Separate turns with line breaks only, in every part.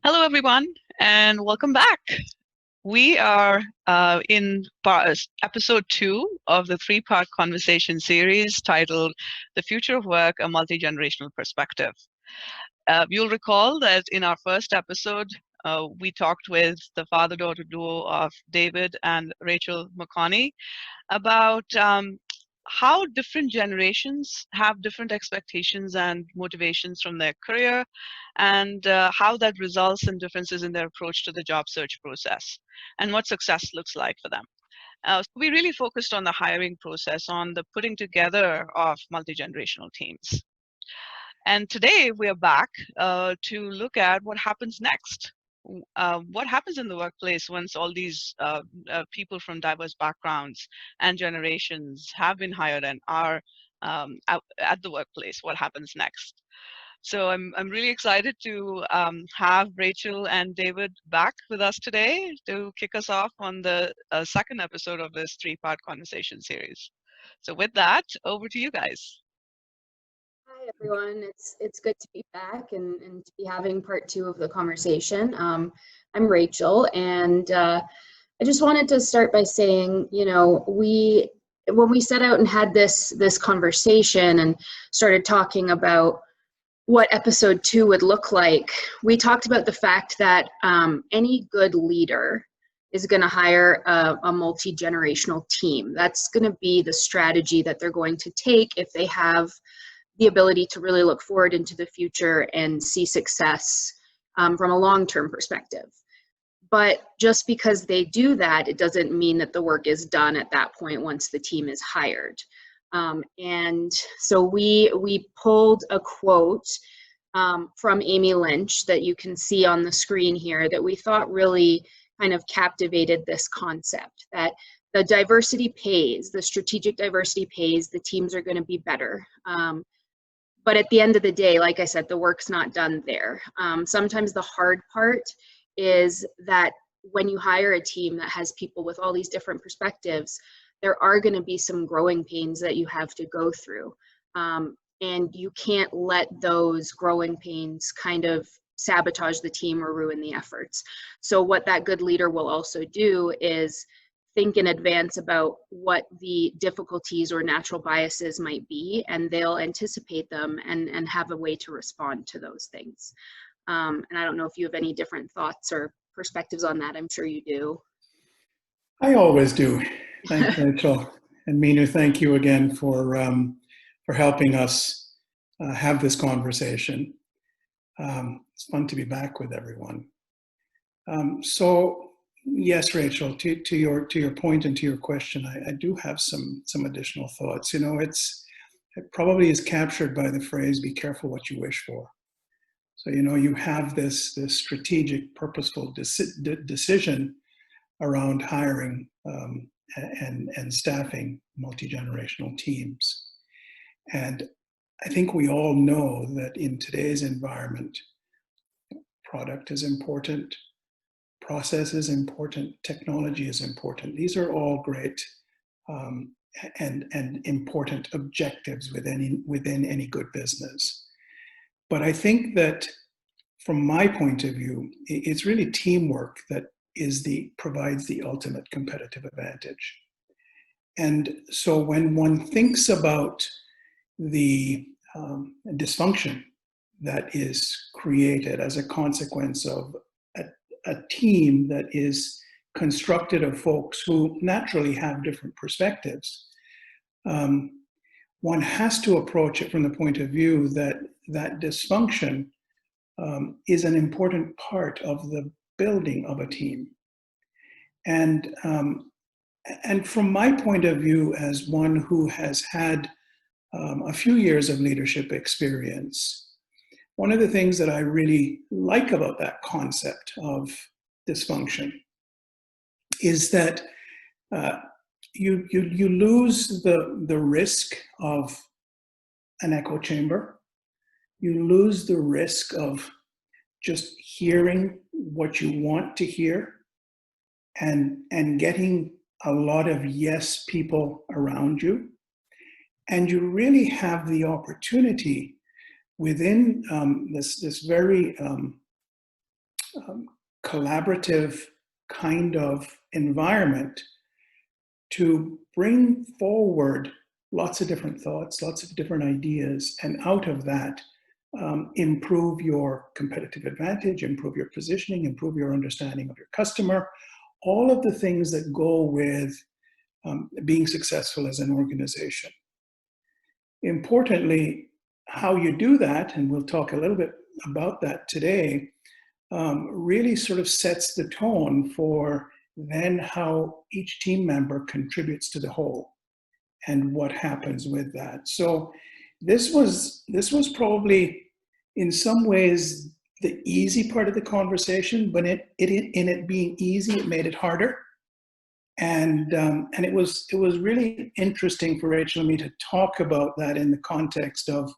Hello, everyone, and welcome back. We are in episode 2 of the three-part conversation series titled The Future of Work, A Multigenerational Perspective. You'll recall that in our first episode, we talked with the father-daughter duo of David and Rachael McConney about how different generations have different expectations and motivations from their career, and how that results in differences in their approach to the job search process and what success looks like for them. So we really focused on the hiring process, on the putting together of multi-generational teams. And today we are back to look at what happens next. What happens in the workplace once all these people from diverse backgrounds and generations have been hired and are at the workplace? What happens next? So I'm really excited to have Rachael and David back with us today to kick us off on the second episode of this three-part conversation series. So with that, over to you guys.
Hi everyone, it's good to be back and to be having part 2 of the conversation. I'm Rachael, and I just wanted to start by saying, when we set out and had this conversation and started talking about what episode 2 would look like, we talked about the fact that any good leader is going to hire a multi-generational team. That's going to be the strategy that they're going to take if they have the ability to really look forward into the future and see success from a long-term perspective. But just because they do that, it doesn't mean that the work is done at that point once the team is hired. And so we pulled a quote from Amy Lynch that you can see on the screen here that we thought really kind of captivated this concept, that the diversity pays, the strategic diversity pays, the teams are going to be better. But at the end of the day, like I said, the work's not done there. Sometimes the hard part is that when you hire a team that has people with all these different perspectives, there are going to be some growing pains that you have to go through. And you can't let those growing pains kind of sabotage the team or ruin the efforts. So what that good leader will also do is think in advance about what the difficulties or natural biases might be, and they'll anticipate them and have a way to respond to those things. And I don't know if you have any different thoughts or perspectives on that. I'm sure you do.
I always do. Thanks, Rachael. And Meenu, thank you again for helping us have this conversation. It's fun to be back with everyone. So yes, Rachael, to your point and to your question, I do have some additional thoughts. You know, it probably is captured by the phrase, be careful what you wish for. So, you know, you have this strategic, purposeful decision around hiring and staffing multi-generational teams. And I think we all know that in today's environment, product is important, process is important, technology is important. These are all great and important objectives within any good business. But I think that from my point of view, it's really teamwork that provides the ultimate competitive advantage. And so when one thinks about the dysfunction that is created as a consequence of a team that is constructed of folks who naturally have different perspectives, one has to approach it from the point of view that dysfunction is an important part of the building of a team. And from my point of view, as one who has had a few years of leadership experience, one of the things that I really like about that concept of dysfunction is that you lose the risk of an echo chamber. You lose the risk of just hearing what you want to hear and getting a lot of yes people around you. And you really have the opportunity within this very collaborative kind of environment to bring forward lots of different thoughts, lots of different ideas, and out of that, improve your competitive advantage, improve your positioning, improve your understanding of your customer, all of the things that go with being successful as an organization. Importantly, how you do that, and we'll talk a little bit about that today, really sort of sets the tone for then how each team member contributes to the whole and what happens with that. So this was probably in some ways the easy part of the conversation, but in it being easy, it made it harder. And it was really interesting for Rachael and me to talk about that in the context of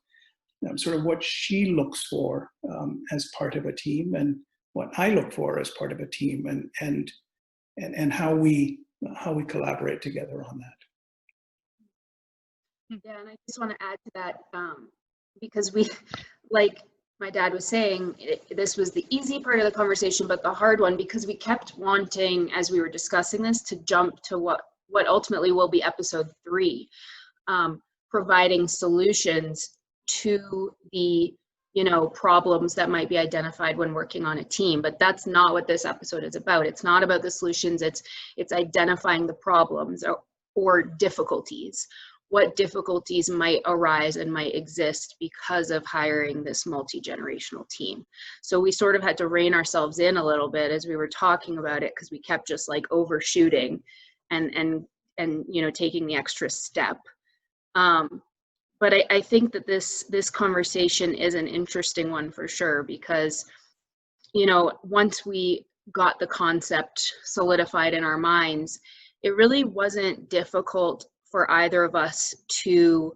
sort of what she looks for as part of a team, and what I look for as part of a team, and how we collaborate together on that.
Yeah, and I just want to add to that, because we, like my dad was saying, this was the easy part of the conversation, but the hard one, because we kept wanting, as we were discussing this, to jump to what ultimately will be episode 3, providing solutions to the problems that might be identified when working on a team. But that's not what this episode is about. It's not about the solutions. It's identifying the problems or difficulties. What difficulties might arise and might exist because of hiring this multi-generational team. So we sort of had to rein ourselves in a little bit as we were talking about it, because we kept just like overshooting and taking the extra step. But I think that this conversation is an interesting one for sure, because once we got the concept solidified in our minds, it really wasn't difficult for either of us to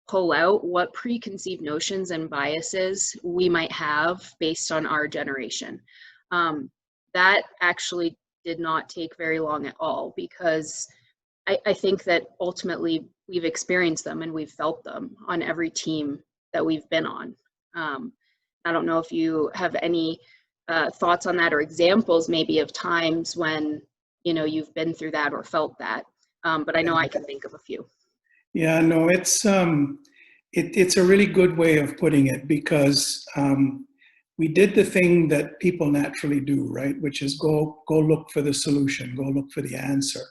pull out what preconceived notions and biases we might have based on our generation. That actually did not take very long at all, because I think that ultimately we've experienced them and we've felt them on every team that we've been on. I don't know if you have any thoughts on that, or examples maybe of times when you've been through that or felt that. But I know I can think of a few.
Yeah, no, it's a really good way of putting it, because we did the thing that people naturally do, right? Which is go look for the solution, go look for the answer.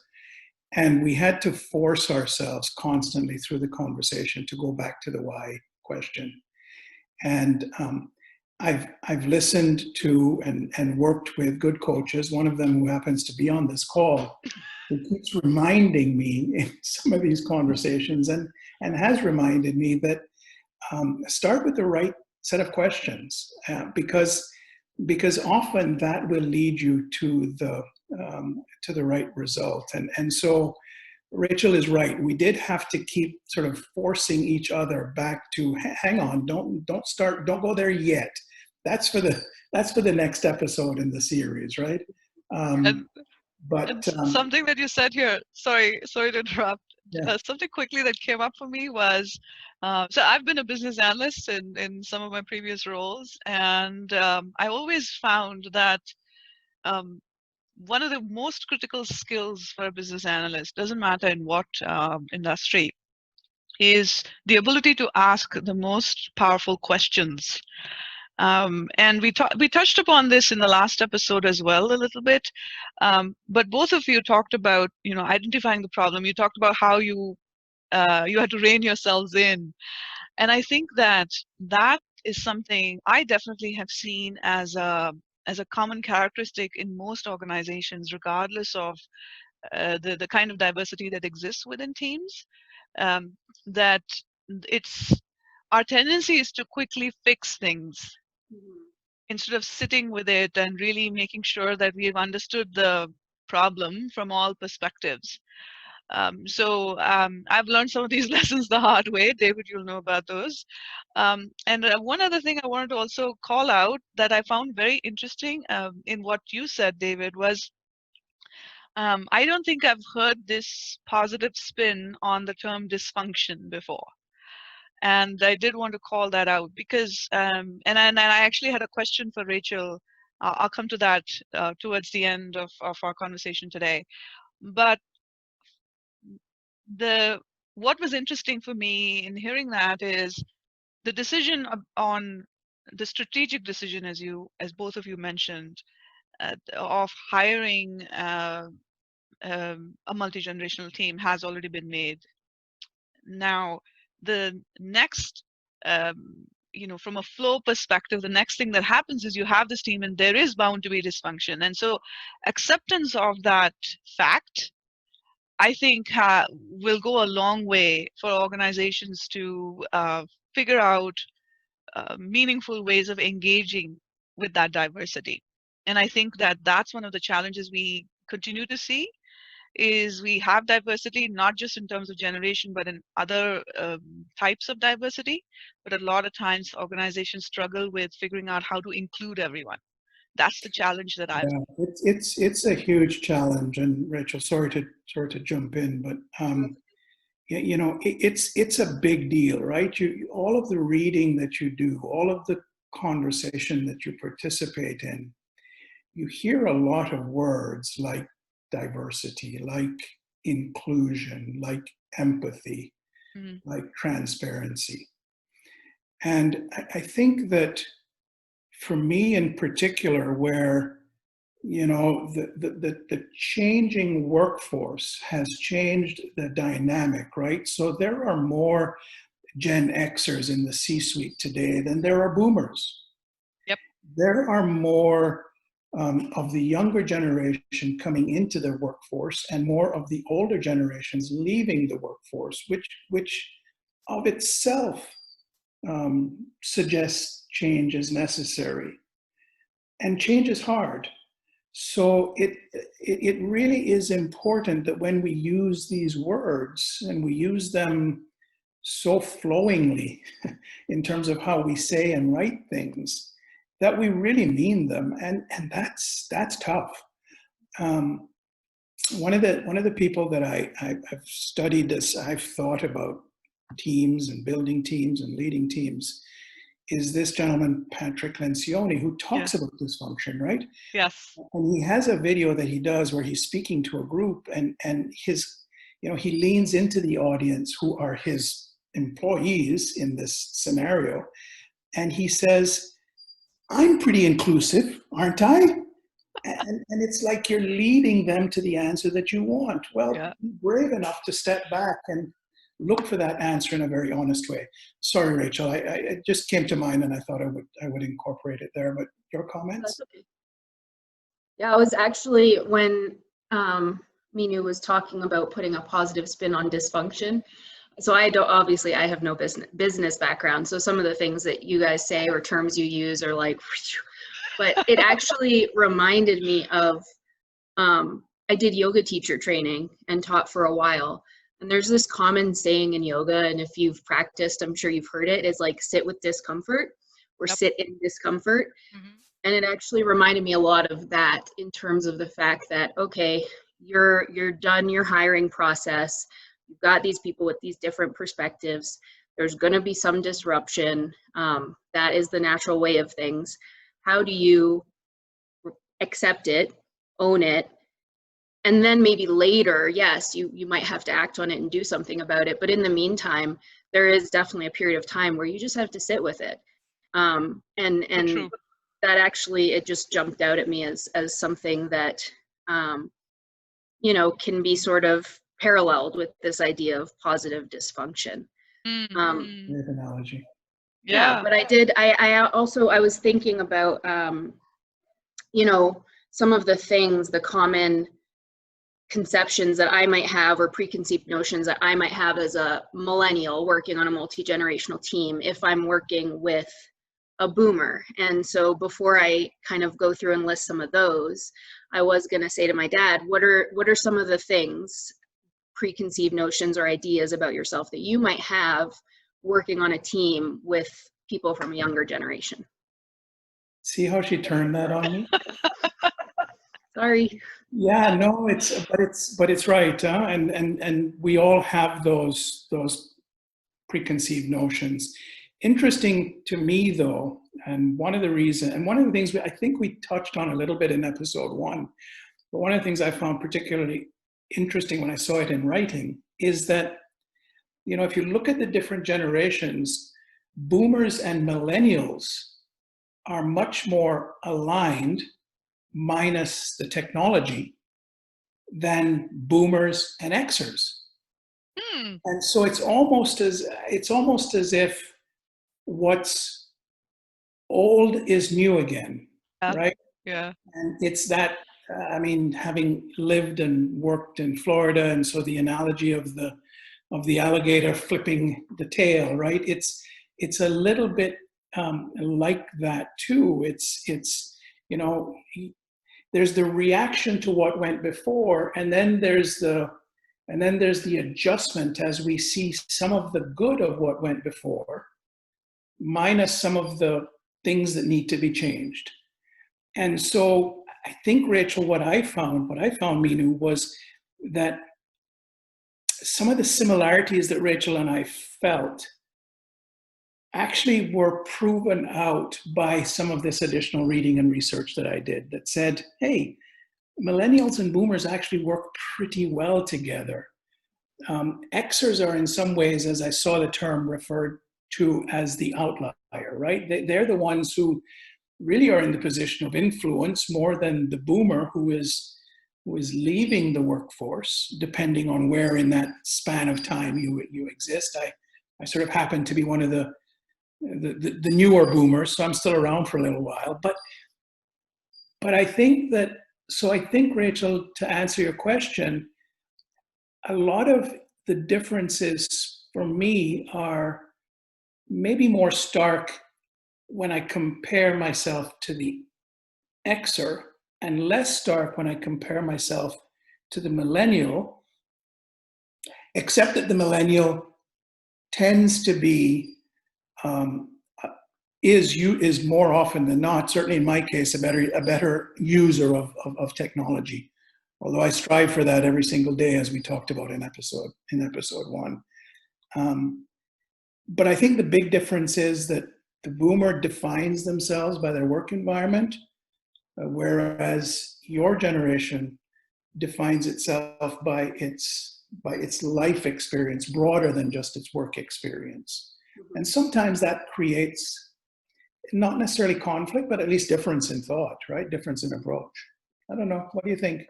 And we had to force ourselves constantly through the conversation to go back to the why question. And I've listened to and worked with good coaches, one of them who happens to be on this call, who keeps reminding me in some of these conversations, and has reminded me that start with the right set of questions, because often that will lead you to the right result. And so Rachael is right. We did have to keep sort of forcing each other back to, hang on, don't go there yet. That's for the next episode in the series, right?
But something that you said here, sorry to interrupt. Yeah. Something quickly that came up for me was, so I've been a business analyst in some of my previous roles, and I always found that one of the most critical skills for a business analyst, doesn't matter in what industry, is the ability to ask the most powerful questions. And we touched upon this in the last episode as well a little bit, but both of you talked about identifying the problem. You talked about how you had to rein yourselves in, and I think that is something I definitely have seen as a common characteristic in most organizations, regardless of the kind of diversity that exists within teams. That our tendency is to quickly fix things. Mm-hmm. Instead of sitting with it and really making sure that we've understood the problem from all perspectives. So I've learned some of these lessons the hard way. David, you'll know about those. And one other thing I wanted to also call out that I found very interesting in what you said, David, was I don't think I've heard this positive spin on the term dysfunction before. And I did want to call that out because, and I actually had a question for Rachael I'll come to that towards the end of our conversation today. But what was interesting for me in hearing that is the decision on the strategic decision, as both of you mentioned, of hiring a multi-generational team has already been made. Now, the next, from a flow perspective, the next thing that happens is you have this team and there is bound to be dysfunction. And so acceptance of that fact, I think, will go a long way for organizations to figure out meaningful ways of engaging with that diversity. And I think that that's one of the challenges we continue to see, is we have diversity, not just in terms of generation, but in other types of diversity. But a lot of times organizations struggle with figuring out how to include everyone. That's the challenge that I've.
Yeah, it's a huge challenge. And Rachel, sorry to jump in, but it's a big deal, right? All of the reading that you do, all of the conversation that you participate in, you hear a lot of words like diversity, like inclusion, like empathy, like transparency. And I think that for me in particular, where the changing workforce has changed the dynamic, right? So there are more Gen Xers in the C-suite today than there are boomers.
Yep.
There are more of the younger generation coming into the workforce and more of the older generations leaving the workforce, which of itself suggests change is necessary. And change is hard. So it really is important that when we use these words, and we use them so flowingly in terms of how we say and write things, that we really mean them, and that's tough. One of the people that I've studied this, I've thought about teams and building teams and leading teams, is this gentleman, Patrick Lencioni, who talks about dysfunction, right?
Yes.
And he has a video that he does where he's speaking to a group, and he leans into the audience who are his employees in this scenario, and he says, "I'm pretty inclusive, aren't I?" And it's like you're leading them to the answer that you want. Well, be brave enough to step back and look for that answer in a very honest way. Sorry, Rachel, it just came to mind and I thought I would incorporate it there, but your comments?
That's okay. Yeah, I was actually, when Minu was talking about putting a positive spin on dysfunction, so I have no business background, so some of the things that you guys say or terms you use are like, but it actually reminded me of, I did yoga teacher training and taught for a while. And there's this common saying in yoga, and if you've practiced, I'm sure you've heard it, is like sit with discomfort or sit in discomfort. And it actually reminded me a lot of that, in terms of the fact that, okay, you're done your hiring process. You've got these people with these different perspectives. There's going to be some disruption. That is the natural way of things. How do you accept it, own it, and then maybe later, yes, you might have to act on it and do something about it. But in the meantime, there is definitely a period of time where you just have to sit with it. And that actually, it just jumped out at me as something that, can be sort of paralleled with this idea of positive dysfunction.
Great analogy.
Yeah, but I was thinking about, some of the things, the common conceptions that I might have, or preconceived notions that I might have as a millennial working on a multi-generational team if I'm working with a boomer. And so before I kind of go through and list some of those, I was going to say to my dad, what are some of the things, preconceived notions or ideas about yourself that you might have working on a team with people from a younger generation?
See how she turned that on me?
Sorry.
Yeah, no, but it's right, huh? And we all have those preconceived notions. interesting to me, though, and one of the things I think we touched on a little bit in episode 1, but one of the things I found particularly interesting when I saw it in writing is that, if you look at the different generations, boomers and millennials are much more aligned, minus the technology, than boomers and Xers. And so it's almost as if what's old is new again, right?
Yeah.
And it's that, having lived and worked in Florida, and so the analogy of the alligator flipping the tail, right? It's a little bit like that too. It's there's the reaction to what went before, and then there's the adjustment as we see some of the good of what went before, minus some of the things that need to be changed. And so I think, Rachel, what I found, Minu, was that some of the similarities that Rachel and I felt actually were proven out by some of this additional reading and research that I did that said, hey, millennials and boomers actually work pretty well together. Xers are in some ways, as I saw the term referred to, as the outlier, right? They're the ones who really are in the position of influence more than the boomer who is leaving the workforce, depending on where in that span of time you exist. I sort of happen to be one of the newer boomers, so I'm still around for a little while. But I think Rachel, to answer your question, a lot of the differences for me are maybe more stark when I compare myself to the Xer, and less stark when I compare myself to the millennial, except that the millennial tends to be is more often than not, certainly in my case, a better user of technology. Although I strive for that every single day, as we talked about in episode 1. But I think the big difference is that the boomer defines themselves by their work environment, whereas your generation defines itself by its life experience, broader than just its work experience. And sometimes that creates not necessarily conflict, but at least difference in thought, right? Difference in approach. I don't know. What do you think?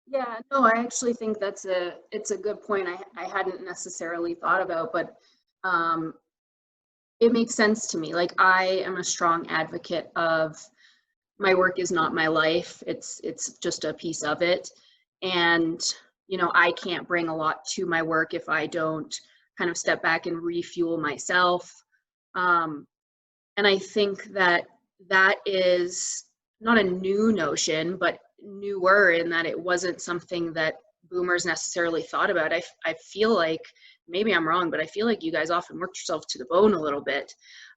Yeah, no, I actually think it's a good point. I hadn't necessarily thought about, but it makes sense to me. Like, I am a strong advocate of my work is not my life. It's just a piece of it. And, I can't bring a lot to my work if I don't kind of step back and refuel myself. And I think that is not a new notion, but newer in that it wasn't something that boomers necessarily thought about. I feel like, maybe I'm wrong, but I feel like you guys often worked yourself to the bone a little bit.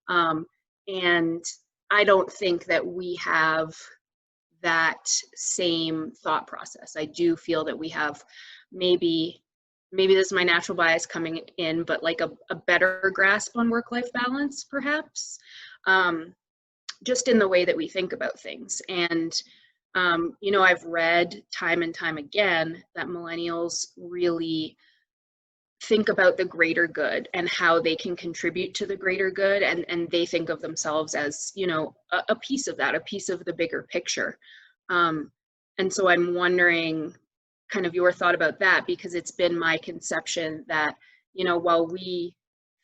And I don't think that we have that same thought process. I do feel that we have maybe this is my natural bias coming in, but like a better grasp on work-life balance, perhaps, just in the way that we think about things. And, I've read time and time again that millennials really think about the greater good and how they can contribute to the greater good. And they think of themselves as, a piece of that, a piece of the bigger picture. And so I'm wondering kind of your thought about that, because it's been my conception that, while we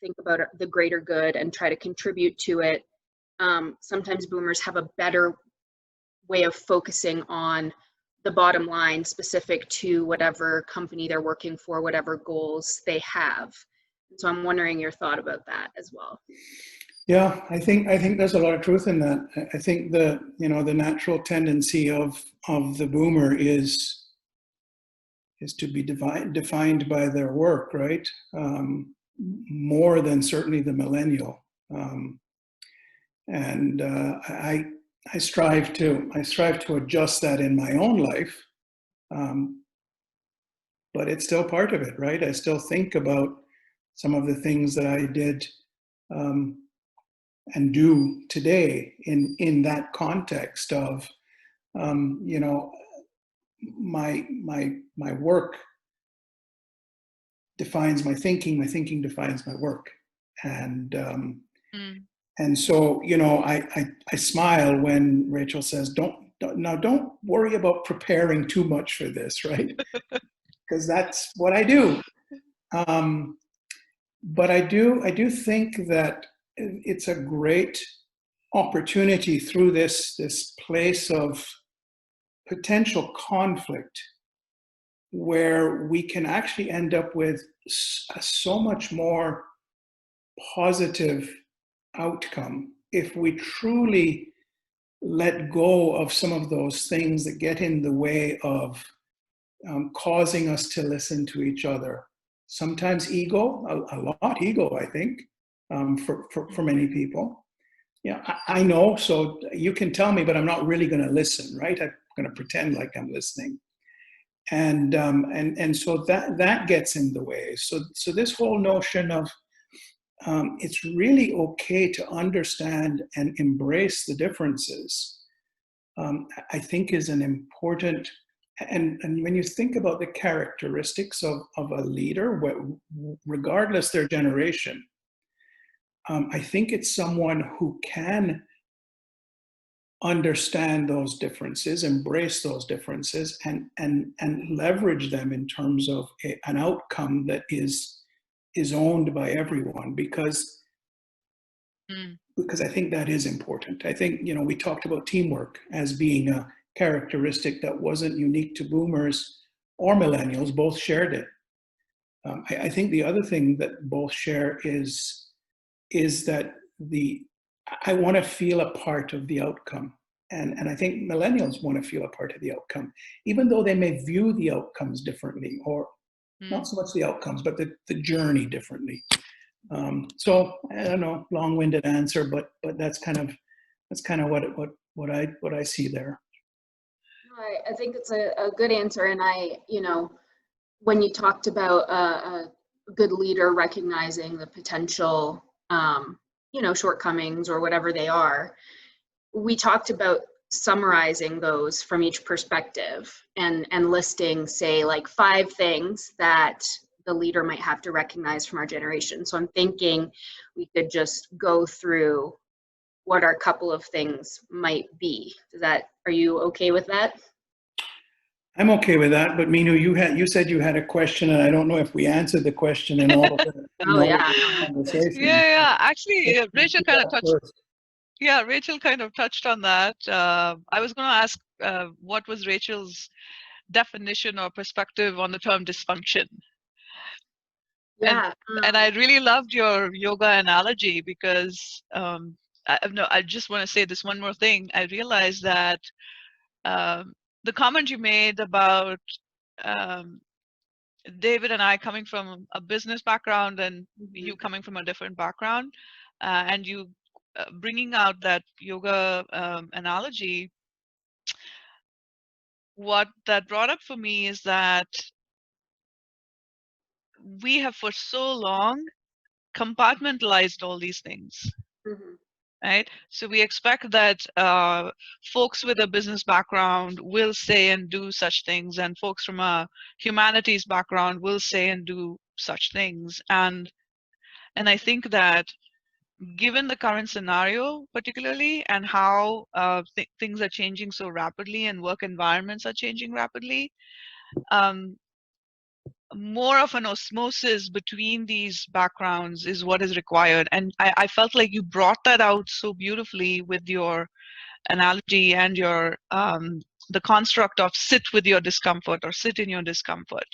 think about the greater good and try to contribute to it, sometimes boomers have a better way of focusing on the bottom line specific to whatever company they're working for, whatever goals they have. So I'm wondering your thought about that as well.
Yeah, I think there's a lot of truth in that. I think the natural tendency of the boomer is to be defined by their work, right? More than certainly the millennial. And I strive to adjust that in my own life, but it's still part of it, right? I still think about some of the things that I did and do today in that context of, you know, my work defines my thinking defines my work. And and so, you know, I smile when Rachael says, don't worry about preparing too much for this, right? Because that's what I do. But I do think that it's a great opportunity through this place of potential conflict, where we can actually end up with so much more positive outcome if we truly let go of some of those things that get in the way of causing us to listen to each other. Sometimes ego, a lot ego, I think, for many people. Yeah, I know, so you can tell me, but I'm not really going to listen, right? I'm going to pretend like I'm listening. And so that gets in the way. So this whole notion of it's really okay to understand and embrace the differences, I think is an important, and when you think about the characteristics of a leader, regardless their generation, I think it's someone who can understand those differences, embrace those differences, and leverage them in terms of an outcome that is owned by everyone, because I think that is important. I think, you know, we talked about teamwork as being a characteristic that wasn't unique to boomers or millennials. Both shared it. I think the other thing that both share is that I want to feel a part of the outcome. And I think millennials want to feel a part of the outcome, even though they may view the outcomes differently, or not so much the outcomes, but the journey differently. So I don't know, long-winded answer, but that's kind of what I see there.
I think it's a good answer. And you know, when you talked about a good leader recognizing the potential, you know, shortcomings or whatever they are, we talked about summarizing those from each perspective and listing, say, like 5 things that the leader might have to recognize from our generation. So I'm thinking we could just go through what our couple of things might be. Are you okay with that?
I'm okay with that, but Minu, you said you had a question, and I don't know if we answered the question in all of the conversation.
Yeah. Actually, Rachael kind of touched. Yeah, Rachael kind of touched on that. I was going to ask, what was Rachel's definition or perspective on the term dysfunction?
Yeah.
And I really loved your yoga analogy, because I just want to say this one more thing. I realized that the comment you made about David and I coming from a business background and you coming from a different background, and you bringing out that yoga analogy, what that brought up for me is that we have for so long compartmentalized all these things. Right? So we expect that folks with a business background will say and do such things, and folks from a humanities background will say and do such things. And I think that given the current scenario, particularly, and how things are changing so rapidly and work environments are changing rapidly, more of an osmosis between these backgrounds is what is required. And I felt like you brought that out so beautifully with your analogy and your the construct of sit with your discomfort or sit in your discomfort.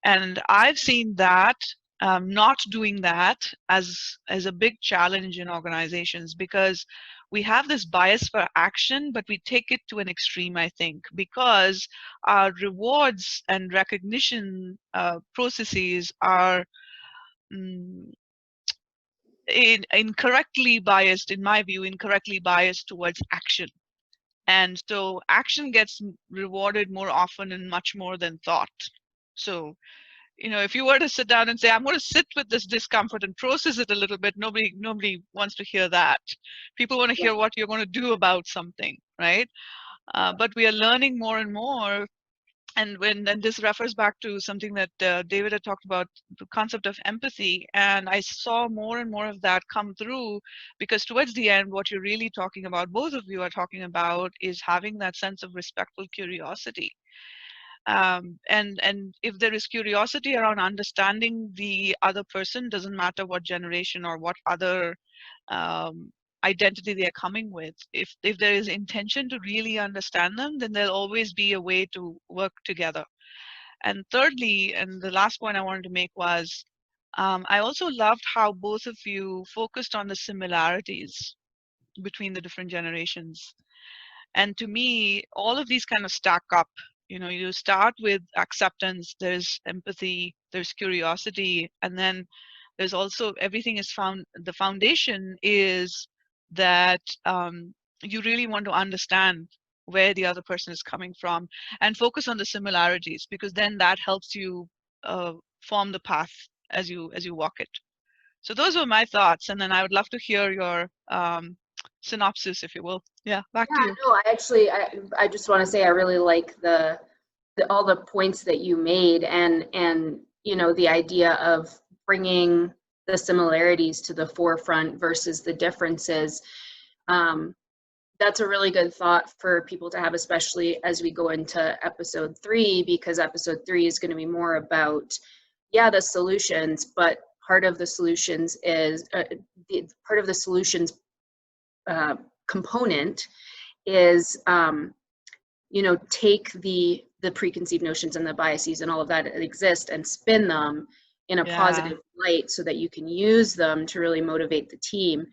And I've seen that not doing that as a big challenge in organizations, because we have this bias for action, but we take it to an extreme, I think, because our rewards and recognition processes are incorrectly biased, in my view, incorrectly biased towards action. And so action gets rewarded more often and much more than thought. So if you were to sit down and say, I'm going to sit with this discomfort and process it a little bit, nobody wants to hear that. People want to hear what you're going to do about something, right? But we are learning more and more. And this refers back to something that David had talked about, the concept of empathy. And I saw more and more of that come through, because towards the end, what you're really talking about, both of you are talking about, is having that sense of respectful curiosity. And if there is curiosity around understanding the other person, doesn't matter what generation or what other identity they're coming with, if there is intention to really understand them, then there'll always be a way to work together. And thirdly, and the last point I wanted to make was, I also loved how both of you focused on the similarities between the different generations. And to me, all of these kind of stack up. You start with acceptance, there's empathy, there's curiosity, and then there's also everything is found. The foundation is that you really want to understand where the other person is coming from and focus on the similarities, because then that helps you form the path as you walk it. So those were my thoughts, and then I would love to hear your synopsis, if you will. Yeah, back to you.
No, I just want to say I really like all the points that you made, and the idea of bringing the similarities to the forefront versus the differences. That's a really good thought for people to have, especially as we go into episode 3, because episode 3 is going to be more about, the solutions, but part of the solutions is component is take the preconceived notions and the biases and all of that exist and spin them in a positive light so that you can use them to really motivate the team.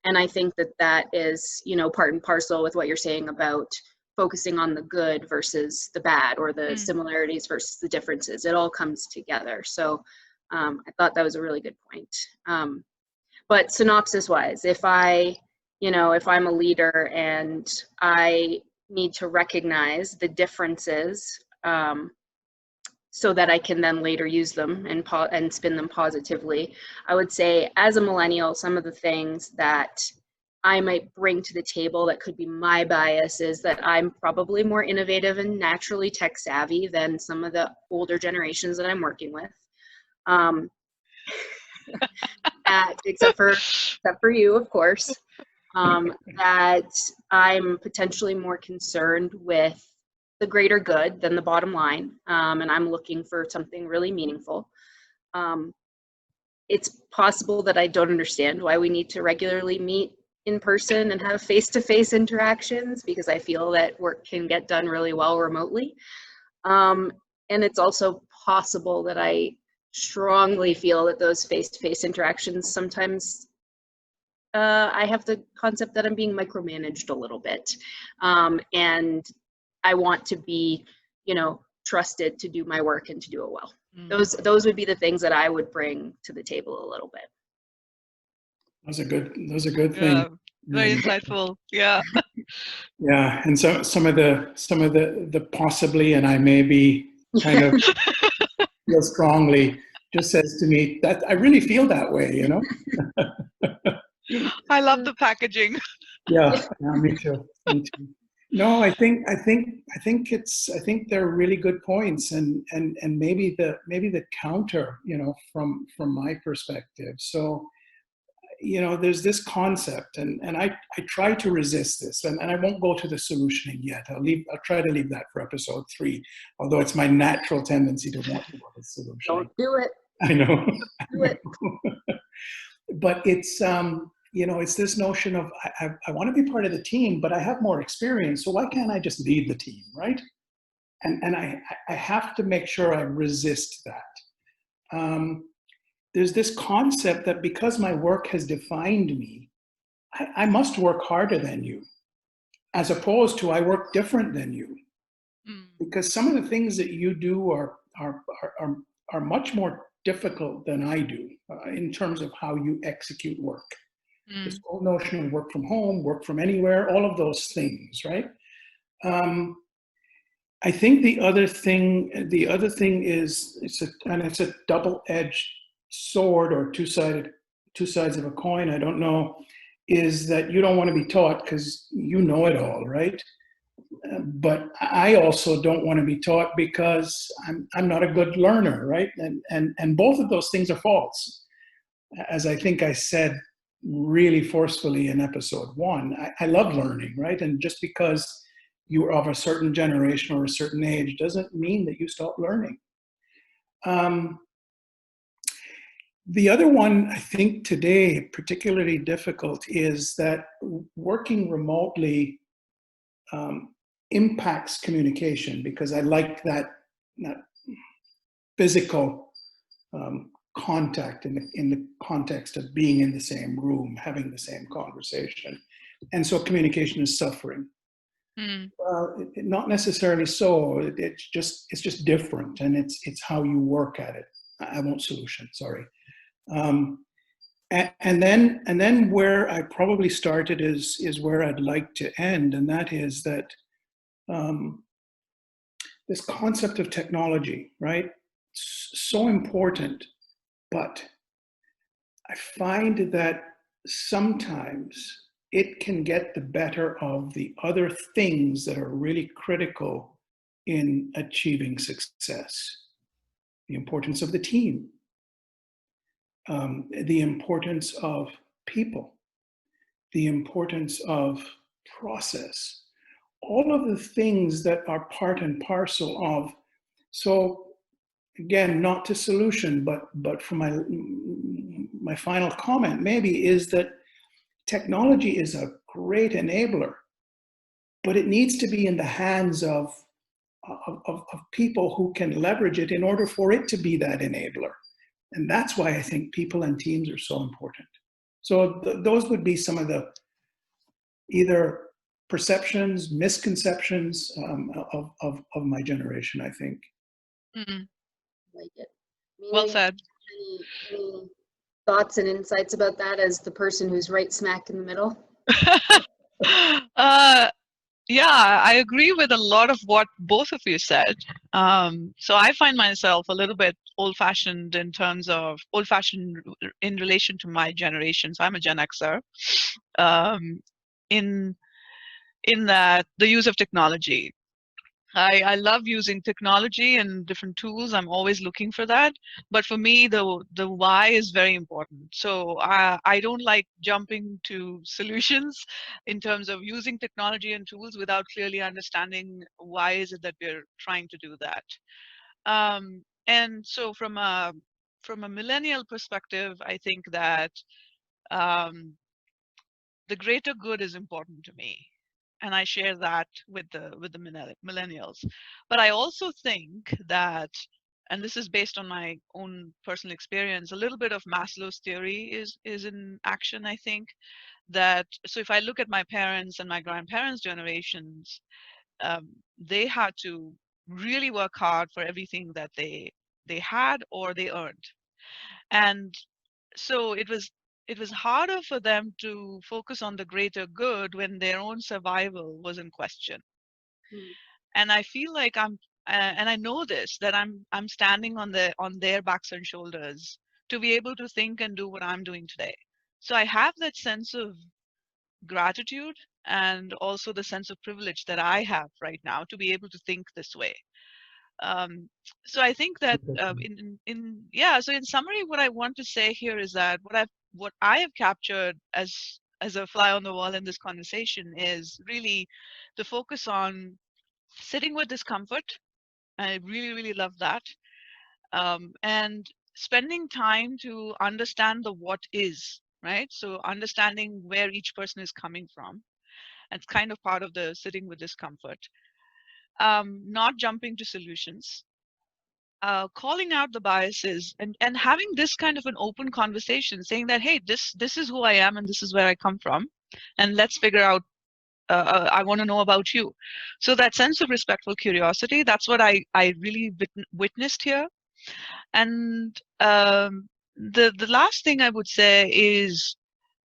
And I think that is part and parcel with what you're saying about focusing on the good versus the bad, or the similarities versus the differences. It all comes together. So I thought that was a really good point. But synopsis wise, if I'm a leader and I need to recognize the differences so that I can then later use them and spin them positively, I would say, as a millennial, some of the things that I might bring to the table that could be my bias is that I'm probably more innovative and naturally tech savvy than some of the older generations that I'm working with. Except for you, of course. That I'm potentially more concerned with the greater good than the bottom line, and I'm looking for something really meaningful. It's possible that I don't understand why we need to regularly meet in person and have face-to-face interactions, because I feel that work can get done really well remotely. And it's also possible that I strongly feel that those face-to-face interactions sometimes I have the concept that I'm being micromanaged a little bit, and I want to be, trusted to do my work and to do it well. Those would be the things that I would bring to the table a little bit.
Those are good things.
Very insightful. Yeah.
Yeah, and so some of the possibly, and I may be kind of feel strongly, just says to me that I really feel that way,
I love the packaging.
Yeah, me too. No, I think they're really good points, and maybe the counter, from my perspective. So, there's this concept, and I try to resist this, and I won't go to the solutioning yet. I'll try to leave that for episode 3, although it's my natural tendency to want to go to solutioning.
Don't do it.
I know.
Do it.
But it's it's this notion of I want to be part of the team, but I have more experience, so why can't I just lead the team, right? And I have to make sure I resist that. There's this concept that because my work has defined me, I must work harder than you, as opposed to I work different than you, because some of the things that you do are much more difficult than I do in terms of how you execute work. This whole notion of work from home, work from anywhere, all of those things, right? I think the other thing is it's a double-edged sword, or two sides of a coin. I don't know, is that you don't want to be taught because you know it all, right? But I also don't want to be taught because I'm not a good learner, right? And both of those things are false. As I think I said really forcefully in episode 1, I love learning, right? And just because you're of a certain generation or a certain age doesn't mean that you stop learning. The other one I think today particularly difficult is that working remotely impacts communication, because I like that physical contact in the context of being in the same room, having the same conversation. And so communication is suffering. Well, not necessarily so. It's just different, and it's how you work at it. I won't solution, sorry. And then where I probably started is where I'd like to end, and that is that this concept of technology, right? It's so important, but I find that sometimes it can get the better of the other things that are really critical in achieving success. The importance of the team, the importance of people, the importance of process, all of the things that are part and parcel of. So again, not to solution, but for my final comment maybe is that technology is a great enabler, but it needs to be in the hands of people who can leverage it in order for it to be that enabler. And that's why I think people and teams are so important. So those would be some of the either perceptions, misconceptions of my generation, I think.
Mm.
Like it.
Well said.
Any thoughts and insights about that as the person who's right smack in the middle?
Yeah, I agree with a lot of what both of you said. So I find myself a little bit old-fashioned in relation to my generation. So I'm a Gen Xer. In that the use of technology. I love using technology and different tools. I'm always looking for that. But for me, the why is very important. So I don't like jumping to solutions in terms of using technology and tools without clearly understanding why is it that we're trying to do that. And so from a millennial perspective, I think that the greater good is important to me, and I share that with the millennials. But I also think that, and this is based on my own personal experience, a little bit of Maslow's theory is in action. I think that, so if I look at my parents and my grandparents' generations, they had to really work hard for everything that they had or they earned, and so it was harder for them to focus on the greater good when their own survival was in question. And I feel like and I know this, that I'm standing on their backs and shoulders to be able to think and do what I'm doing today. So I have that sense of gratitude and also the sense of privilege that I have right now to be able to think this way. So I think that so in summary, what I want to say here is that what I have captured as a fly on the wall in this conversation is really the focus on sitting with discomfort. I really, really love that. And spending time to understand the what is, right? So understanding where each person is coming from. It's kind of part of the sitting with discomfort. Not jumping to solutions. Calling out the biases and having this kind of an open conversation, saying that, hey, this is who I am and this is where I come from, and let's figure out, I want to know about you. So that sense of respectful curiosity, that's what I really witnessed here. And the last thing I would say is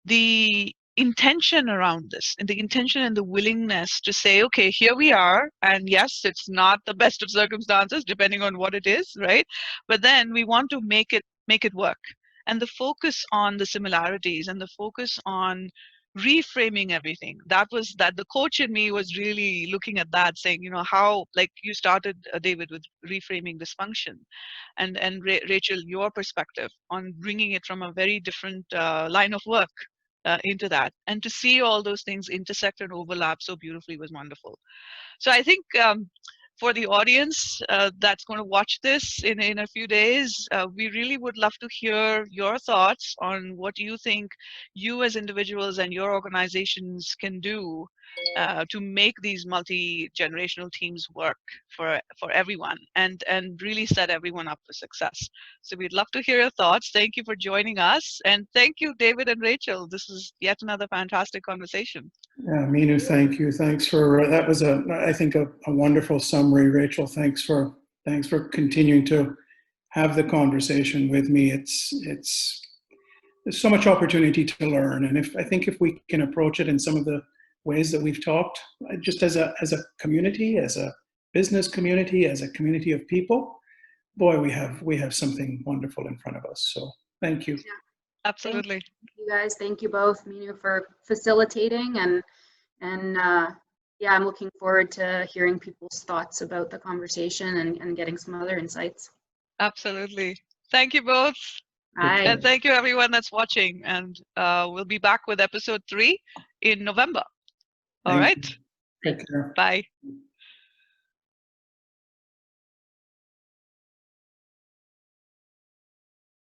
the intention around this, and the intention and the willingness to say, okay, here we are, and yes, it's not the best of circumstances depending on what it is, right? But then we want to make it work, and the focus on the similarities and the focus on reframing everything. That the coach in me was really looking at that, saying, how, like you started, David, with reframing dysfunction, and Rachel, your perspective on bringing it from a very different line of work into that, and to see all those things intersect and overlap so beautifully was wonderful. So I think for the audience that's going to watch this in a few days, we really would love to hear your thoughts on what you think you as individuals and your organizations can do to make these multi-generational teams work for everyone, and really set everyone up for success. So we'd love to hear your thoughts. Thank you for joining us, and thank you, David and Rachel. This is yet another fantastic conversation.
Yeah, Meenu, thank you. Thanks for that was I think a wonderful summary, Rachel. Thanks for continuing to have the conversation with me. There's so much opportunity to learn, and I think if we can approach it in some of the ways that we've talked, just as a community, as a business community, as a community of people, boy, we have something wonderful in front of us. So thank you.
Yeah.
Absolutely.
Thank you guys. Thank you both, Meenu, for facilitating, and yeah, I'm looking forward to hearing people's thoughts about the conversation and getting some other insights.
Absolutely. Thank you both.
Bye.
And thank you everyone that's watching, and we'll be back with episode 3 in November. All right.
Take care.
Bye.